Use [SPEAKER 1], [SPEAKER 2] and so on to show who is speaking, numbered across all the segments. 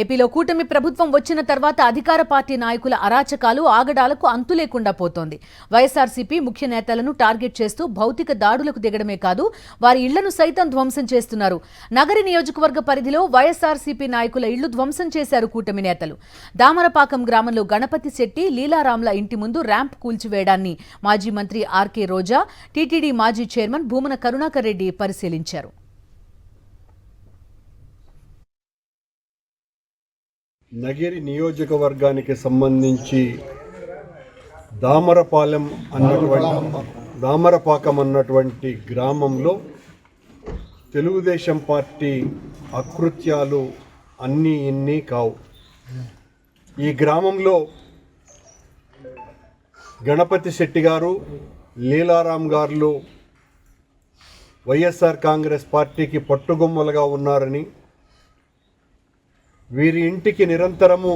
[SPEAKER 1] ఏపీలో కూటమి ప్రభుత్వం వచ్చిన తర్వాత అధికార పార్టీ నాయకుల అరాచకాలు ఆగడాలకు అంతులేకుండా పోతోంది. వైఎస్ఆర్సీపీ ముఖ్య నేతలను టార్గెట్ చేస్తూ భౌతిక దాడులకు దిగడమే కాదు, వారి ఇళ్లను సైతం ధ్వంసం చేస్తున్నారు. నగరి నియోజకవర్గ పరిధిలో వైఎస్ఆర్సీపీ నాయకుల ఇళ్లు ధ్వంసం చేశారు కూటమి నేతలు. దామరపాకం గ్రామంలో గణపతి శెట్టి, లీలారాంల ఇంటి ముందు ర్యాంప్ కూల్చివేయడాన్ని మాజీ మంత్రి ఆర్కే రోజా, టీటీడీ మాజీ చైర్మన్ భూమన కరుణాకర్ రెడ్డి పరిశీలించారు.
[SPEAKER 2] నగిరి నియోజకవర్గానికి సంబంధించి దామరపాకం అన్నటువంటి గ్రామంలో తెలుగుదేశం పార్టీ అకృత్యాలు అన్నీ ఇన్ని కావు. ఈ గ్రామంలో గణపతి శెట్టి గారు, లీలారాం గారు వైఎస్ఆర్ కాంగ్రెస్ పార్టీకి పట్టుగొమ్మలుగా ఉన్నారని, వీరి ఇంటికి నిరంతరము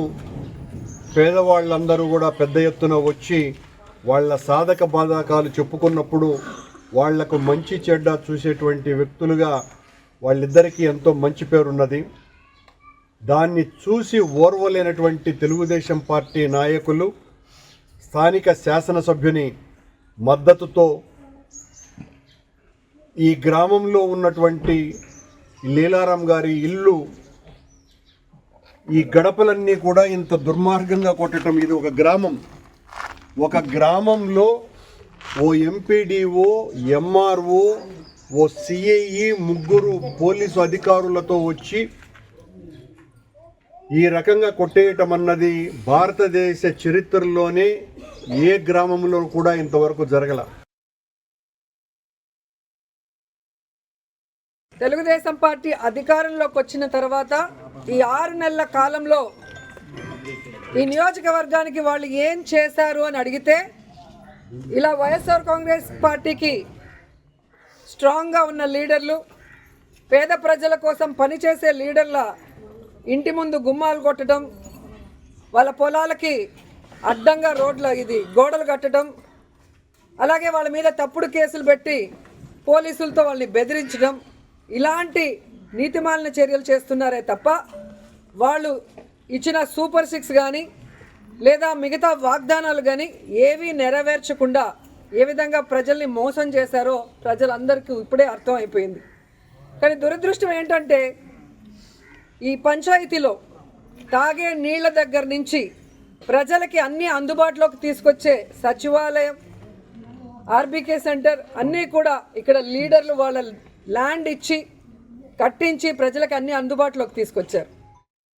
[SPEAKER 2] పేదవాళ్ళందరూ కూడా పెద్ద ఎత్తున వచ్చి వాళ్ళ సాధక బాధకాలు చెప్పుకున్నప్పుడు వాళ్లకు మంచి చెడ్డ చూసేటువంటి వ్యక్తులుగా వాళ్ళిద్దరికీ ఎంతో మంచి పేరున్నది. దాన్ని చూసి ఓర్వలేనటువంటి తెలుగుదేశం పార్టీ నాయకులు స్థానిక శాసనసభ్యుని మద్దతుతో ఈ గ్రామంలో ఉన్నటువంటి లీలారాం గారి ఇల్లు, ఈ గడపలన్నీ కూడా ఇంత దుర్మార్గంగా కొట్టడం. ఇది ఒక గ్రామంలో ఓ ఎంపీడీఓ, ఎంఆర్ఓ, ఓ సిఐఈ, ముగ్గురు పోలీసు అధికారులతో వచ్చి ఈ రకంగా కొట్టేయటం అన్నది భారతదేశ చరిత్రలోనే ఏ గ్రామంలో కూడా ఇంతవరకు జరగల.
[SPEAKER 3] తెలుగుదేశం పార్టీ అధికారంలోకి వచ్చిన తర్వాత ఈ 6 నెలల కాలంలో ఈ నియోజకవర్గానికి వాళ్ళు ఏం చేశారు అని అడిగితే, ఇలా వైఎస్ఆర్ కాంగ్రెస్ పార్టీకి స్ట్రాంగ్గా ఉన్న లీడర్లు, పేద ప్రజల కోసం పనిచేసే లీడర్ల ఇంటి ముందు గుమ్మాలు కొట్టడం, వాళ్ళ పొలాలకి అడ్డంగా గోడలు కట్టడం, అలాగే వాళ్ళ మీద తప్పుడు కేసులు పెట్టి పోలీసులతో వాళ్ళని బెదిరించడం, ఇలాంటి నీతిమాలిన చర్యలు చేస్తున్నారే తప్ప వాళ్ళు ఇచ్చిన సూపర్ 6 కానీ లేదా మిగతా వాగ్దానాలు కానీ ఏవీ నెరవేర్చకుండా ఏ విధంగా ప్రజల్ని మోసం చేశారో ప్రజలందరికీ ఇప్పుడే అర్థమైపోయింది. కానీ దురదృష్టం ఏంటంటే, ఈ పంచాయతీలో తాగే నీళ్ల దగ్గర నుంచి ప్రజలకి అన్నీ అందుబాటులోకి తీసుకొచ్చే సచివాలయం, ఆర్బీకే సెంటర్ అన్నీ కూడా ఇక్కడ లీడర్లు వాళ్ళ ల్యాండ్ ఇచ్చి కట్టించి ప్రజలకు అన్ని అందుబాటులోకి తీసుకొచ్చారు.